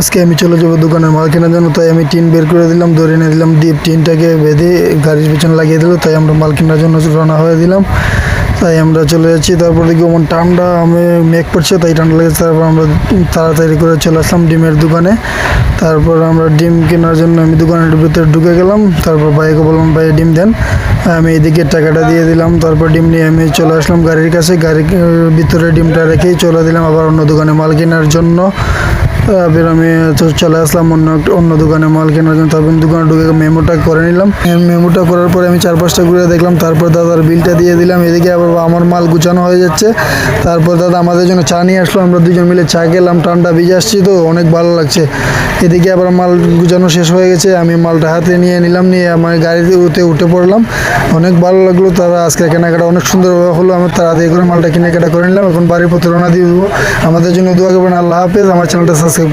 আজকে আমি চলে যাবো দোকানের মাল কেনার জন্য, তাই আমি টিন বের করে দিলাম, ধরে এনে দিলাম, ডিপ টিনটাকে বেঁধে গাড়ির পিছনে লাগিয়ে দিল। তাই আমরা মাল কেনার জন্য রওনা হয়ে দিলাম। তাই আমরা চলে যাচ্ছি। তারপর দেখি ওমন ঠান্ডা, আমি মেঘ পড়ছে, তাই ঠান্ডা লেগেছে। তারপর আমরা তাড়াতাড়ি করে চলে আসলাম ডিমের দোকানে। তারপর আমরা ডিম কেনার জন্য আমি দোকানের ভিতরে ঢুকে গেলাম। তারপর ভাইকে বললাম, ভাই ডিম দেন। আমি এদিকে টাকাটা দিয়ে দিলাম। তারপর ডিম নিয়ে আমি চলে আসলাম গাড়ির কাছে। গাড়ির ভিতরে ডিমটা রেখেই চলে দিলাম আবার অন্য দোকানে মাল কেনার জন্য। তারপর আমি চলে আসলাম অন্য দোকানে মাল কেনার জন্য। তারপর দোকানে ঢুকে মেমোটা করে নিলাম। মেমোটা করার পরে আমি 4-5টা ঘুরে দেখলাম। তারপর দাদার বিলটা দিয়ে দিলাম। এদিকে আবার আমার মাল গুছানো হয়ে যাচ্ছে। তারপর দাদা আমাদের জন্য চা নিয়ে আসলো। আমরা দুজন মিলে চা খেলাম। ঠান্ডা ভিজে আসছি তো অনেক ভালো লাগছে। এদিকে আবার মাল গুছানো শেষ হয়ে গেছে। আমি মালটা হাতে নিয়ে নিলাম, নিয়ে আমার গাড়িতে উঠে পড়লাম। অনেক ভালো লাগলো। তারা আজকে কেনাকাটা অনেক সুন্দরভাবে হলো। আমি তাড়াতাড়ি করে মালটা কেনাকাটা করে নিলাম। এখন বাড়ির পথে রওনা দিয়ে দেবো। আমাদের জন্য দোয়া করবেন। আল্লাহ হাফেজ। আমার চ্যানেলটা সাবস্ক্রাইব করবেন।